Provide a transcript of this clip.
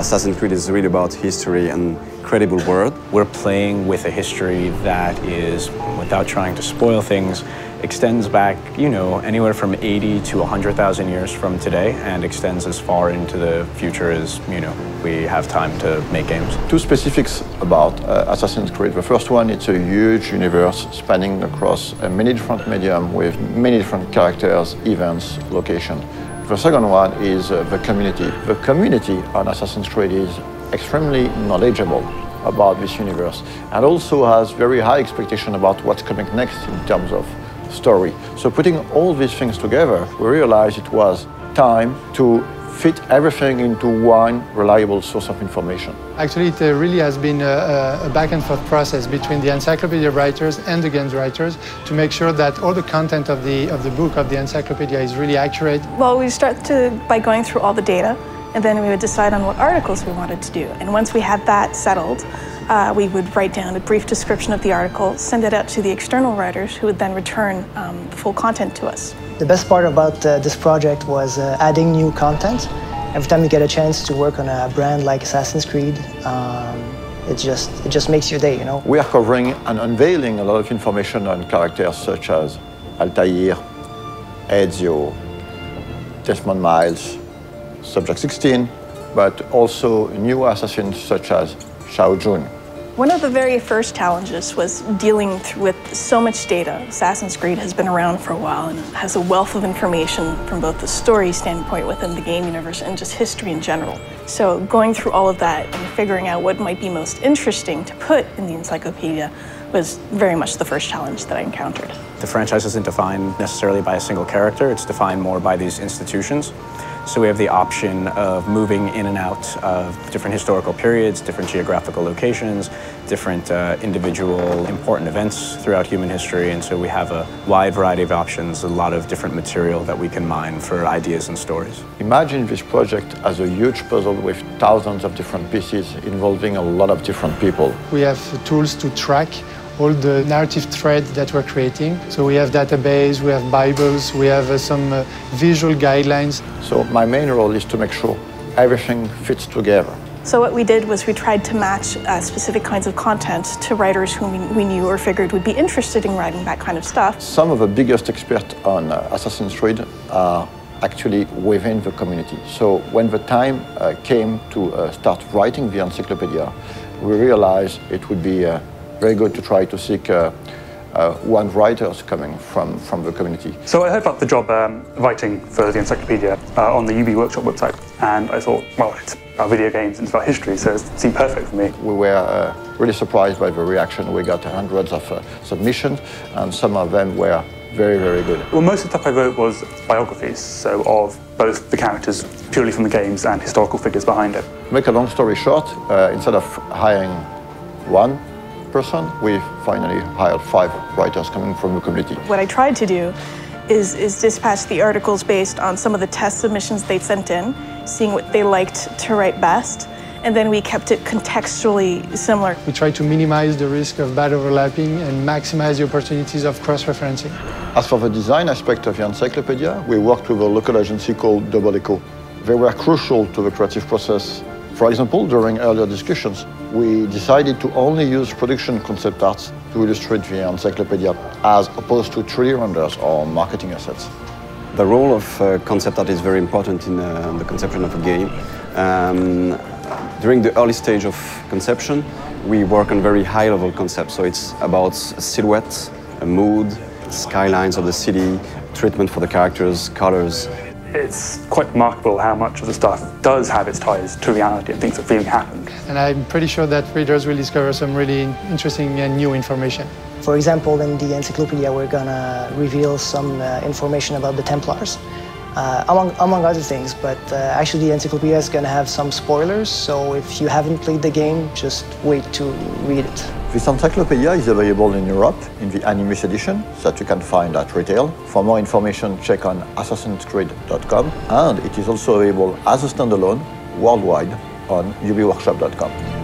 Assassin's Creed is really about history and credible world. We're playing with a history that is, without trying to spoil things, extends back, anywhere from 80 to 100,000 years from today and extends as far into the future as, we have time to make games. Two specifics about Assassin's Creed. The first one, it's a huge universe spanning across many different mediums with many different characters, events, locations. The second one is the community. The community on Assassin's Creed is extremely knowledgeable about this universe and also has very high expectation about what's coming next in terms of story. So putting all these things together, we realized it was time to fit everything into one reliable source of information. Actually, it really has been a back and forth process between the Encyclopedia writers and the games writers to make sure that all the content of the book, of the Encyclopedia, is really accurate. Well, we start by going through all the data, and then we would decide on what articles we wanted to do. And once we had that settled, we would write down a brief description of the article, send it out to the external writers, who would then return the full content to us. The best part about this project was adding new content. Every time you get a chance to work on a brand like Assassin's Creed, it just makes your day, We are covering and unveiling a lot of information on characters such as Altair, Ezio, Desmond Miles, Subject 16, but also new assassins such as Shao Jun. One of the very first challenges was dealing with so much data. Assassin's Creed has been around for a while and has a wealth of information from both the story standpoint within the game universe and just history in general. So going through all of that and figuring out what might be most interesting to put in the encyclopedia was very much the first challenge that I encountered. The franchise isn't defined necessarily by a single character, it's defined more by these institutions. So we have the option of moving in and out of different historical periods, different geographical locations, different individual important events throughout human history. And so we have a wide variety of options, a lot of different material that we can mine for ideas and stories. Imagine this project as a huge puzzle with thousands of different pieces involving a lot of different people. We have tools to track all the narrative threads that we're creating. So we have database, we have Bibles, we have some visual guidelines. So my main role is to make sure everything fits together. So what we did was we tried to match specific kinds of content to writers whom we knew or figured would be interested in writing that kind of stuff. Some of the biggest experts on Assassin's Creed are actually within the community. So when the time came to start writing the encyclopedia, we realized it would be very good to try to seek one writers coming from the community. So I heard about the job writing for the Encyclopedia on the UB Workshop website, and I thought, well, it's about video games and it's about history, so it seemed perfect for me. We were really surprised by the reaction. We got hundreds of submissions, and some of them were very, very good. Well, most of the stuff I wrote was biographies, so of both the characters purely from the games and historical figures behind it. To make a long story short, instead of hiring one person, we finally hired 5 writers coming from the community. What I tried to do is dispatch the articles based on some of the test submissions they'd sent in, seeing what they liked to write best, and then we kept it contextually similar. We tried to minimize the risk of bad overlapping and maximize the opportunities of cross-referencing. As for the design aspect of the encyclopedia, we worked with a local agency called Double Echo. They were crucial to the creative process. For example, during earlier discussions, we decided to only use production concept arts to illustrate the encyclopedia, as opposed to 3D renders or marketing assets. The role of concept art is very important in the conception of a game. During the early stage of conception, we work on very high-level concepts. So it's about silhouette, a mood, skylines of the city, treatment for the characters, colors. It's quite remarkable how much of the stuff does have its ties to reality and things that really happened. And I'm pretty sure that readers will discover some really interesting and new information. For example, in the encyclopedia, we're gonna reveal some information about the Templars, among other things, but actually the encyclopedia is gonna have some spoilers, so if you haven't played the game, just wait to read it. This encyclopedia is available in Europe in the Animus edition that you can find at retail. For more information, check on assassinscreed.com, and it is also available as a standalone worldwide on ubworkshop.com.